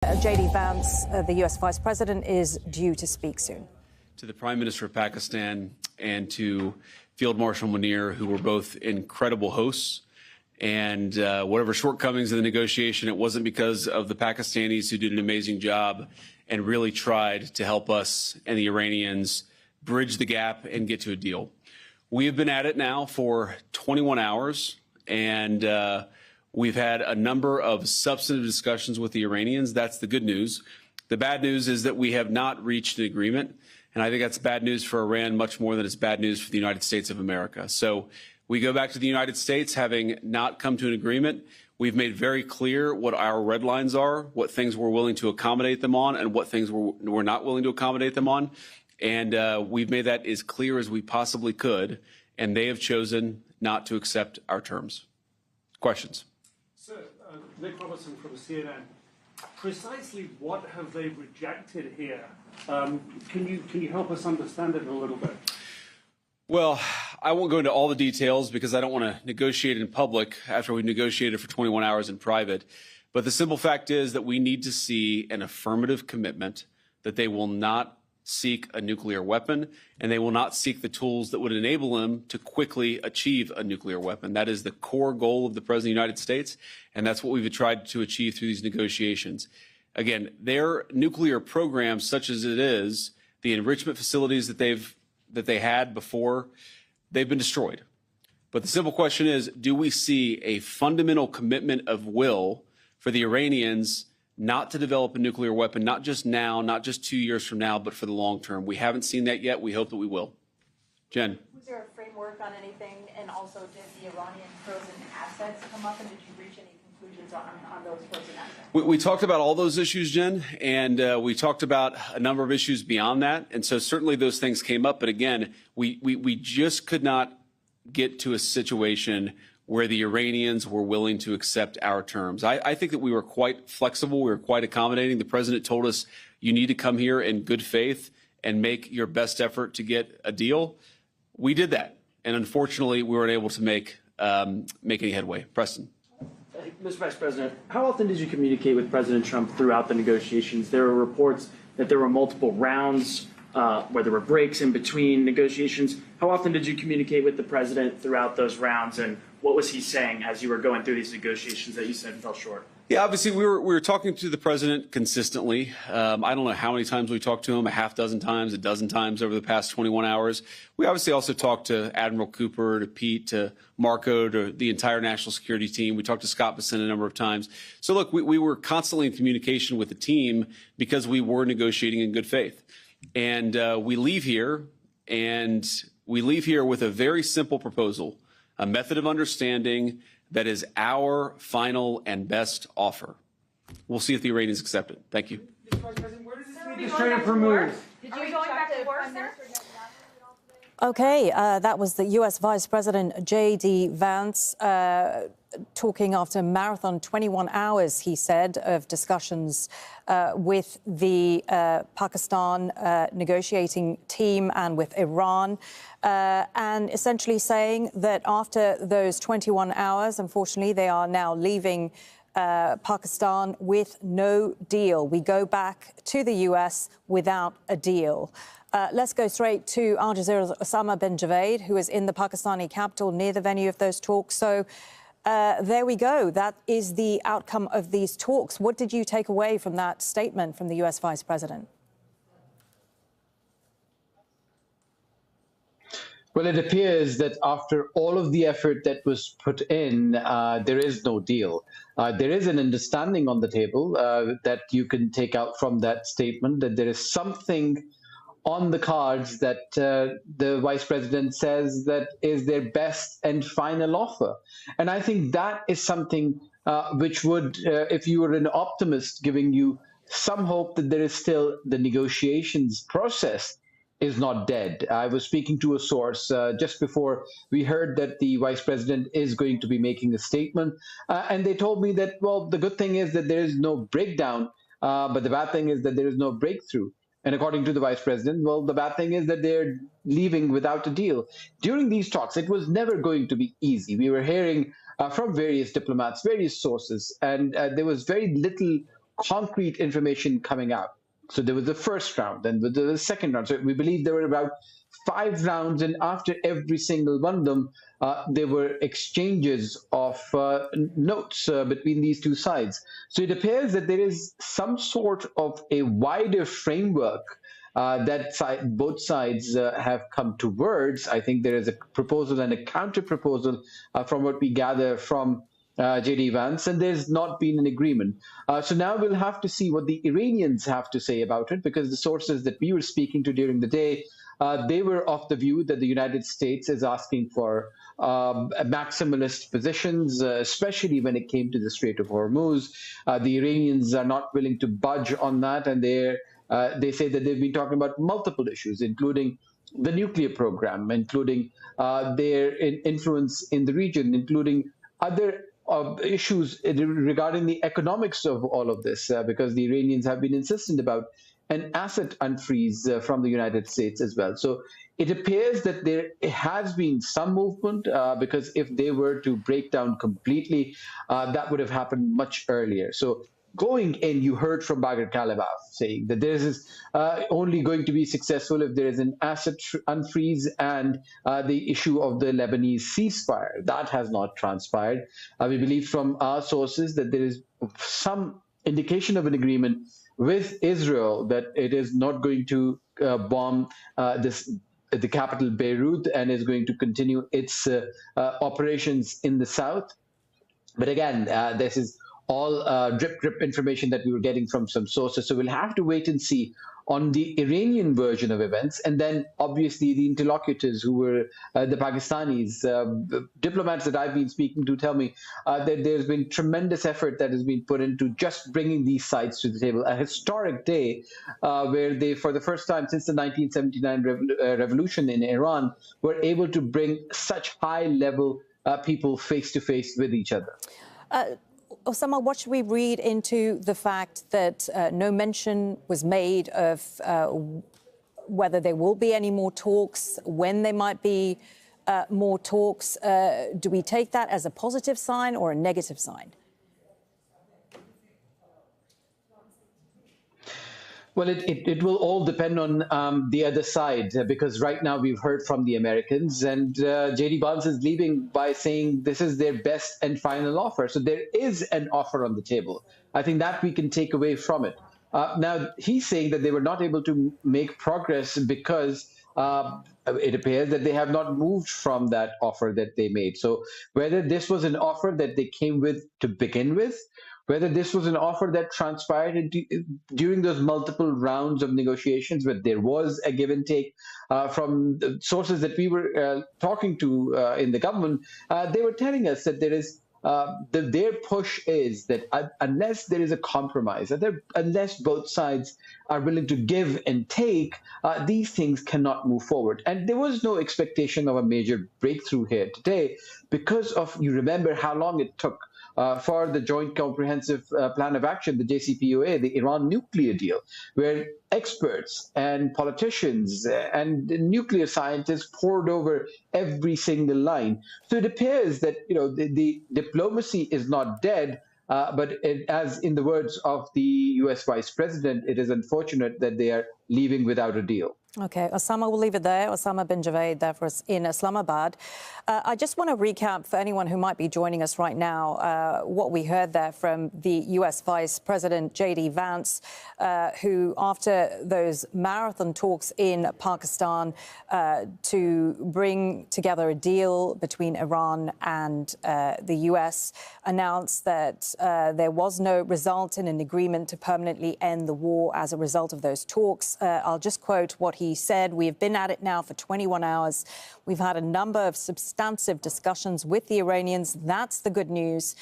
JD Vance, the U.S. Vice President, is due to speak soon. To the Prime Minister of Pakistan and to Field Marshal Munir, who were both incredible hosts. And whatever shortcomings in the negotiation, it wasn't because of the Pakistanis, who did an amazing job and really tried to help us and the Iranians bridge the gap and get to a deal. We have been at it now for 21 hours, and we've had a number of substantive discussions with the Iranians. That's the good news. The bad news is that we have not reached an agreement, and I think that's bad news for Iran much more than it's bad news for the United States of America. So we go back to the United States having not come to an agreement. We've made very clear what our red lines are, what things we're willing to accommodate them on, and what things we're not willing to accommodate them on. And we've made that as clear as we possibly could, and they have chosen not to accept our terms. Questions? Sir, Nick Robertson from CNN. Precisely what have they rejected here? Can you help us understand it a little bit? Well, I won't go into all the details because I don't want to negotiate in public after we negotiated for 21 hours in private. But the simple fact is that we need to see an affirmative commitment that they will not seek a nuclear weapon, and they will not seek the tools that would enable them to quickly achieve a nuclear weapon. That is the core goal of the President of the United States, and that's what we've tried to achieve through these negotiations. Again, their nuclear program, such as it is, the enrichment facilities that they had before, they've been destroyed. But the simple question is, do we see a fundamental commitment of will for the Iranians not to develop a nuclear weapon, not just now, not just 2 years from now, but for the long term? We haven't seen that yet. We hope that we will. Jen. Was there a framework on anything? And also, did the Iranian frozen assets come up, and did you reach any conclusions on those frozen assets? We talked about all those issues, Jen, and we talked about a number of issues beyond that. And so certainly those things came up. But again, we just could not get to a situation where the Iranians were willing to accept our terms. I think that we were quite flexible. We were quite accommodating. The president told us, you need to come here in good faith and make your best effort to get a deal. We did that. And unfortunately, we weren't able to make any headway. Preston. Mr. Vice President, how often did you communicate with President Trump throughout the negotiations? There were reports that there were multiple rounds where there were breaks in between negotiations. How often did you communicate with the president throughout those rounds, and what was he saying as you were going through these negotiations that you said fell short? Yeah, obviously we were talking to the president consistently. I don't know how many times we talked to him, a half dozen times, a dozen times over the past 21 hours. We obviously also talked to Admiral Cooper, to Pete, to Marco, to the entire national security team. We talked to Scott Bessent a number of times. So look, we were constantly in communication with the team because we were negotiating in good faith. And we leave here with a very simple proposal, a method of understanding that is our final and best offer. We'll see if the Iranians accept it. Thank you. Mr. Vice President, where does this leave the Strait of Hormuz? Did you going back to war, sir? Okay, that was the U.S. Vice President JD Vance talking after a marathon 21 hours, he said, of discussions with the Pakistan negotiating team and with Iran, and essentially saying that after those 21 hours, unfortunately, they are now leaving Pakistan with no deal. We go back to the U.S. without a deal. Let's go straight to Al Jazeera's Osama bin Javed, who is in the Pakistani capital near the venue of those talks. So there we go. That is the outcome of these talks. What did you take away from that statement from the U.S. Vice President? Well, it appears that after all of the effort that was put in, there is no deal. There is an understanding on the table that you can take out from that statement, that there is something on the cards that the Vice President says that is their best and final offer. And I think that is something which would, if you were an optimist, giving you some hope that there is still the negotiations process is not dead. I was speaking to a source just before we heard that the Vice President is going to be making a statement. And they told me that, well, the good thing is that there is no breakdown, but the bad thing is that there is no breakthrough. And according to the Vice President, well, the bad thing is that they're leaving without a deal. During these talks, it was never going to be easy. We were hearing from various diplomats, various sources, and there was very little concrete information coming out. So there was the first round, then the second round. So we believe there were about 5 rounds, and after every single one of them, there were exchanges of notes between these two sides. So it appears that there is some sort of a wider framework that both sides have come towards. I think there is a proposal and a counter proposal from what we gather from JD Vance, and there's not been an agreement. So now we'll have to see what the Iranians have to say about it, because the sources that we were speaking to during the day, they were of the view that the United States is asking for maximalist positions, especially when it came to the Strait of Hormuz. The Iranians are not willing to budge on that, and they say that they've been talking about multiple issues, including the nuclear program, including their influence in the region, including other issues regarding the economics of all of this, because the Iranians have been insistent about an asset unfreeze from the United States as well. So it appears that there has been some movement, because if they were to break down completely, that would have happened much earlier. So going in, you heard from Bagher Kalibaf saying that this is only going to be successful if there is an asset unfreeze and the issue of the Lebanese ceasefire. That has not transpired. We believe from our sources that there is some indication of an agreement with Israel that it is not going to bomb the capital Beirut, and is going to continue its operations in the south. But again, this is all drip information that we were getting from some sources. So we'll have to wait and see on the Iranian version of events. And then obviously the interlocutors who were the Pakistanis, diplomats that I've been speaking to tell me that there's been tremendous effort that has been put into just bringing these sides to the table. A historic day where they, for the first time since the 1979 revolution in Iran, were able to bring such high level people face to face with each other. Osama, what should we read into the fact that no mention was made of whether there will be any more talks, when there might be more talks? Do we take that as a positive sign or a negative sign? Well, it will all depend on the other side, because right now we've heard from the Americans, and JD Vance is leaving by saying this is their best and final offer. So there is an offer on the table. I think that we can take away from it. Now, he's saying that they were not able to make progress because it appears that they have not moved from that offer that they made. So whether this was an offer that they came with to begin with, whether this was an offer that transpired during those multiple rounds of negotiations, where there was a give and take from the sources that we were talking to in the government, they were telling us that there is their push is that unless there is a compromise, unless both sides are willing to give and take, these things cannot move forward. And there was no expectation of a major breakthrough here today because of, you remember how long it took for the Joint Comprehensive Plan of Action, the JCPOA, the Iran nuclear deal, where experts and politicians and nuclear scientists poured over every single line. So it appears that the diplomacy is not dead, but as in the words of the U.S. Vice President, it is unfortunate that they are leaving without a deal. OK, Osama, we'll leave it there. Osama bin Javed there for us in Islamabad. I just want to recap for anyone who might be joining us right now what we heard there from the U.S. Vice President JD Vance, who, after those marathon talks in Pakistan to bring together a deal between Iran and the U.S., announced that there was no result in an agreement to permanently end the war as a result of those talks. I'll just quote what he said. "We have been at it now for 21 hours. We've had a number of substantive discussions with the Iranians. That's the good news.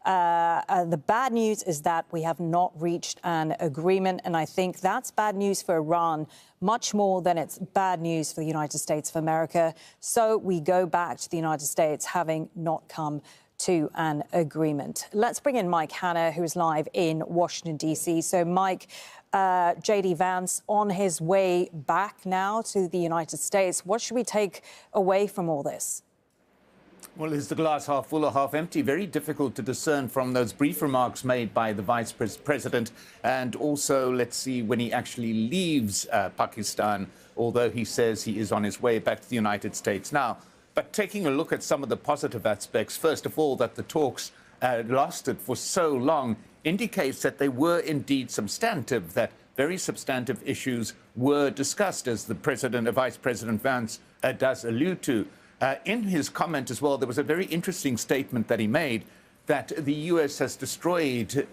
The bad news is that we have not reached an agreement. And I think that's bad news for Iran, much more than it's bad news for the United States of America. So we go back to the United States having not come to an agreement." Let's bring in Mike Hanna, who's live in Washington, D.C. So, Mike, JD Vance on his way back now to the United States. What should we take away from all this? Well, is the glass half full or half empty? Very difficult to discern from those brief remarks made by the Vice President. And also, let's see, when he actually leaves Pakistan, although he says he is on his way back to the United States now. But taking a look at some of the positive aspects, first of all, that the talks lasted for so long indicates that they were indeed substantive, that very substantive issues were discussed, as the Vice President Vance does allude to. In his comment as well, there was a very interesting statement that he made that the U.S. has destroyed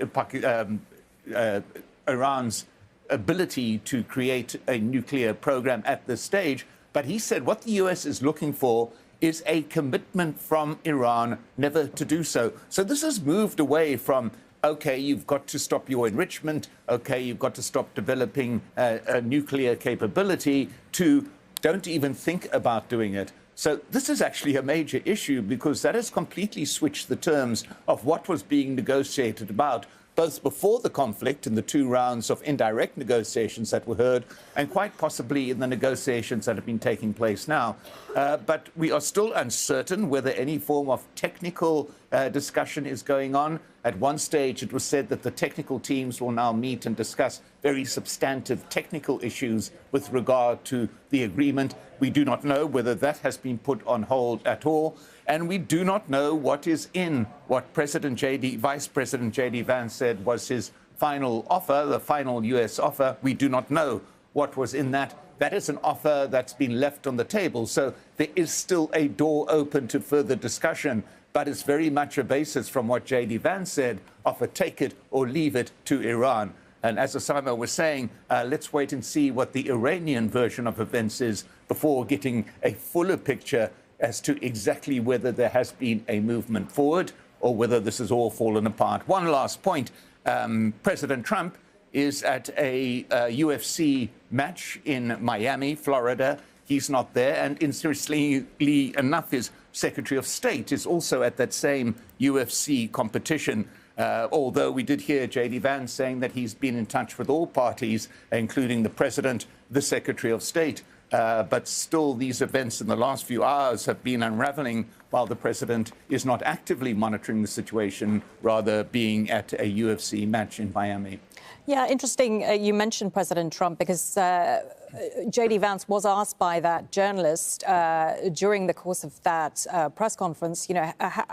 Iran's ability to create a nuclear program at this stage. But he said what the U.S. is looking for is a commitment from Iran never to do so. So this has moved away from, OK, you've got to stop your enrichment, OK, you've got to stop developing a nuclear capability, to don't even think about doing it. So this is actually a major issue, because that has completely switched the terms of what was being negotiated about, both before the conflict in the 2 rounds of indirect negotiations that were heard, and quite possibly in the negotiations that have been taking place now. But we are still uncertain whether any form of technical discussion is going on. At one stage, it was said that the technical teams will now meet and discuss very substantive technical issues with regard to the agreement. We do not know whether that has been put on hold at all. And we do not know what is in what Vice President JD Vance said was his final offer, the final U.S. offer. We do not know what was in that. That is an offer that's been left on the table. So there is still a door open to further discussion. But it's very much a basis from what JD Vance said, of a take it or leave it to Iran. And as Osama was saying, let's wait and see what the Iranian version of events is before getting a fuller picture as to exactly whether there has been a movement forward or whether this has all fallen apart. One last point. President Trump is at a UFC match in Miami, Florida. He's not there. And interestingly enough, his Secretary of State is also at that same UFC competition. Although we did hear JD Vance saying that he's been in touch with all parties, including the President, the Secretary of State. But still, these events in the last few hours have been unraveling while the President is not actively monitoring the situation, rather being at a UFC match in Miami. Yeah, interesting. You mentioned President Trump, because JD Vance was asked by that journalist during the course of that press conference, you know,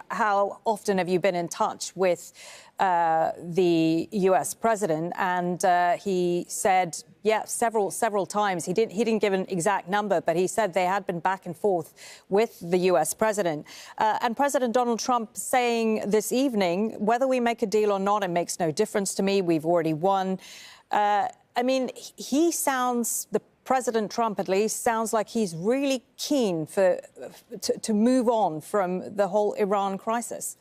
how often have you been in touch with the U.S. president? And he said, yeah, several times. He didn't give an exact number, but he said they had been back and forth with the U.S. president. And President Donald Trump saying this evening, whether we make a deal or not, it makes no difference to me. We've already won. I mean, he sounds, the President Trump at least, sounds like he's really keen to move on from the whole Iran crisis.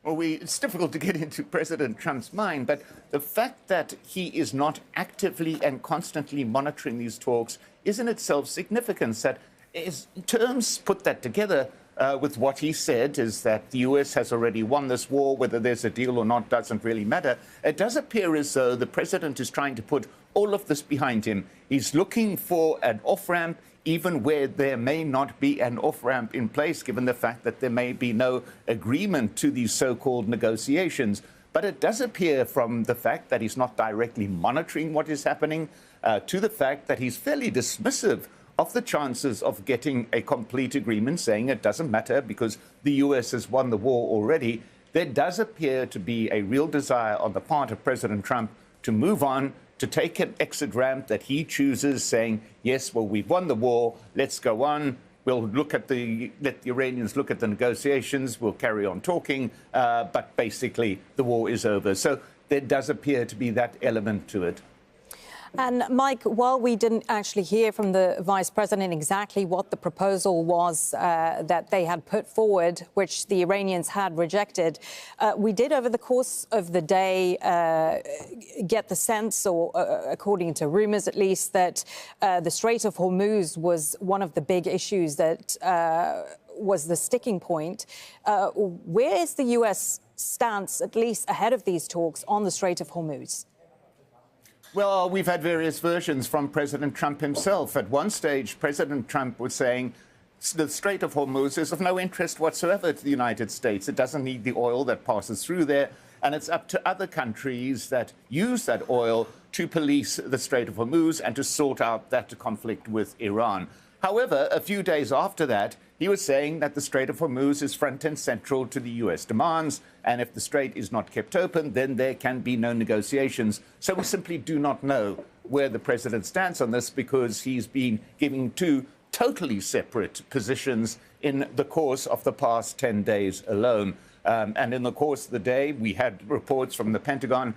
Well, it's difficult to get into President Trump's mind, but the fact that he is not actively and constantly monitoring these talks is in itself significant. That his terms put that together with what he said, is that the U.S. has already won this war. Whether there's a deal or not doesn't really matter. It does appear as though the president is trying to put all of this behind him. He's looking for an off-ramp, even where there may not be an off-ramp in place, given the fact that there may be no agreement to these so-called negotiations. But it does appear, from the fact that he's not directly monitoring what is happening, to the fact that he's fairly dismissive of the chances of getting a complete agreement, saying it doesn't matter because the U.S. has won the war already. There does appear to be a real desire on the part of President Trump to move on, to take an exit ramp that he chooses, saying, yes, well, we've won the war, let's go on. We'll let the Iranians look at the negotiations, we'll carry on talking, but basically the war is over. So there does appear to be that element to it. And Mike, while we didn't actually hear from the Vice President exactly what the proposal was that they had put forward, which the Iranians had rejected, we did over the course of the day get the sense, or according to rumours at least, that the Strait of Hormuz was one of the big issues that was the sticking point. Where is the US stance, at least ahead of these talks, on the Strait of Hormuz? Well, we've had various versions from President Trump himself. At one stage, President Trump was saying, the Strait of Hormuz is of no interest whatsoever to the United States. It doesn't need the oil that passes through there, and it's up to other countries that use that oil to police the Strait of Hormuz and to sort out that conflict with Iran. However, a few days after that, he was saying that the Strait of Hormuz is front and central to the U.S. demands, and if the strait is not kept open, then there can be no negotiations. So we simply do not know where the president stands on this, because he's been giving two totally separate positions in the course of the past 10 days alone. And in the course of the day, we had reports from the Pentagon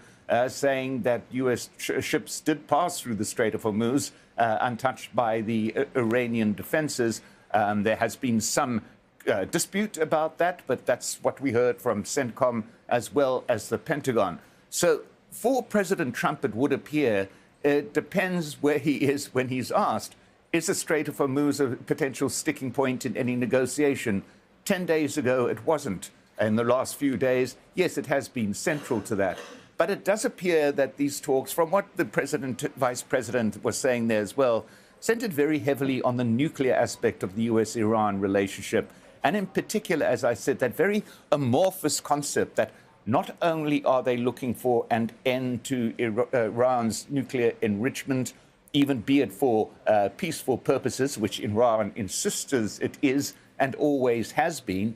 saying that U.S. ships did pass through the Strait of Hormuz untouched by the Iranian defenses. There has been some dispute about that, but that's what we heard from CENTCOM as well as the Pentagon. So for President Trump, it would appear it depends where he is when he's asked, is the Strait of Hormuz a potential sticking point in any negotiation? 10 days ago, it wasn't. In the last few days, yes, it has been central to that. But it does appear that these talks, from what the vice president was saying there as well, centered very heavily on the nuclear aspect of the US-Iran relationship. And in particular, as I said, that very amorphous concept that not only are they looking for an end to Iran's nuclear enrichment, even be it for peaceful purposes, which Iran insists it is and always has been,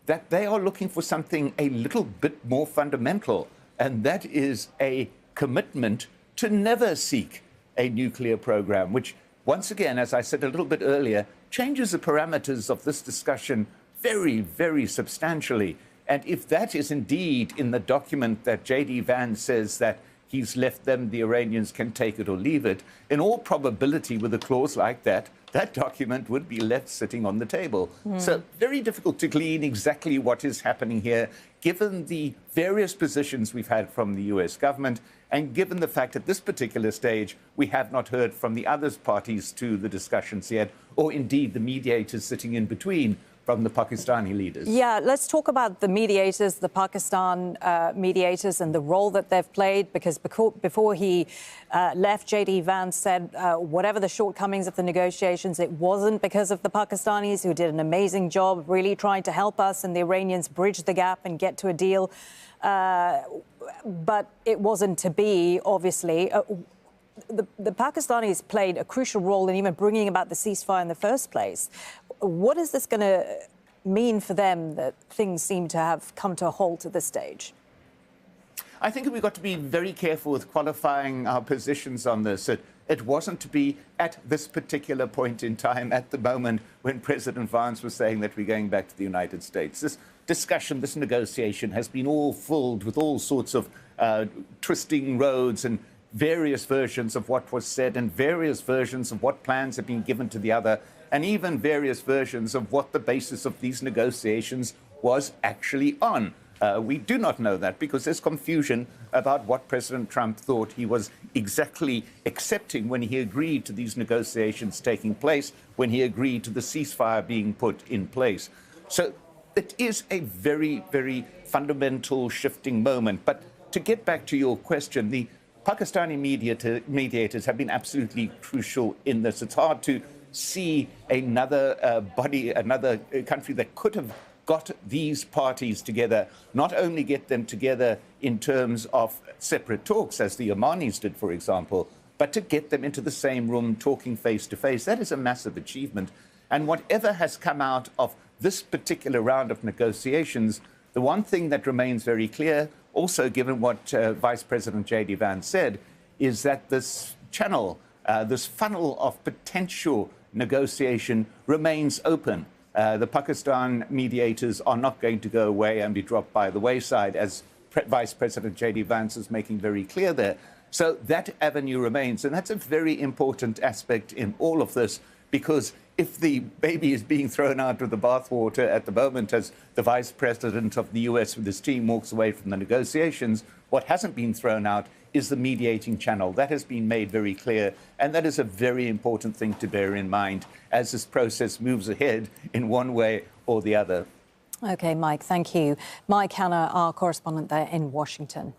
that they are looking for something a little bit more fundamental, and that is a commitment to never seek a nuclear program, which, once again, as I said a little bit earlier, changes the parameters of this discussion very, very substantially. And if that is indeed in the document that JD Vance says that he's left them, the Iranians can take it or leave it, in all probability, with a clause like that, that document would be left sitting on the table. So very difficult to glean exactly what is happening here, given the various positions we've had from the US government, and given the fact at this particular stage we have not heard from the other parties to the discussions yet, or indeed the mediators sitting in between from the Pakistani leaders. Yeah, let's talk about the mediators, the Pakistan mediators, and the role that they've played, because before he left, JD Vance said whatever the shortcomings of the negotiations, it wasn't because of the Pakistanis, who did an amazing job really trying to help us and the Iranians bridge the gap and get to a deal. But it wasn't to be, obviously. The Pakistanis played a crucial role in even bringing about the ceasefire in the first place. What is this going to mean for them, that things seem to have come to a halt at this stage? I think we've got to be very careful with qualifying our positions on this. It wasn't to be at this particular point in time, at the moment when President Vance was saying that we're going back to the United States. This discussion, this negotiation has been all filled with all sorts of twisting roads and various versions of what was said and various versions of what plans have been given to the other, and even various versions of what the basis of these negotiations was actually on. We do not know that, because there's confusion about what President Trump thought he was exactly accepting when he agreed to these negotiations taking place, when he agreed to the ceasefire being put in place. So it is a very, very fundamental shifting moment. But to get back to your question, the Pakistani mediators have been absolutely crucial in this. It's hard to see another another country that could have got these parties together, not only get them together in terms of separate talks, as the Omanis did, for example, but to get them into the same room talking face to face. That is a massive achievement. And whatever has come out of this particular round of negotiations, the one thing that remains very clear, also given what Vice President JD Vance said, is that this channel, this funnel of potential negotiation remains open. The Pakistan mediators are not going to go away and be dropped by the wayside, as Vice President JD Vance is making very clear there. So that avenue remains. And that's a very important aspect in all of this, because if the baby is being thrown out with the bathwater at the moment, as the Vice President of the US with his team walks away from the negotiations, what hasn't been thrown out is the mediating channel. That has been made very clear, and that is a very important thing to bear in mind as this process moves ahead in one way or the other. OK, Mike, thank you. Mike Hanna, our correspondent there in Washington.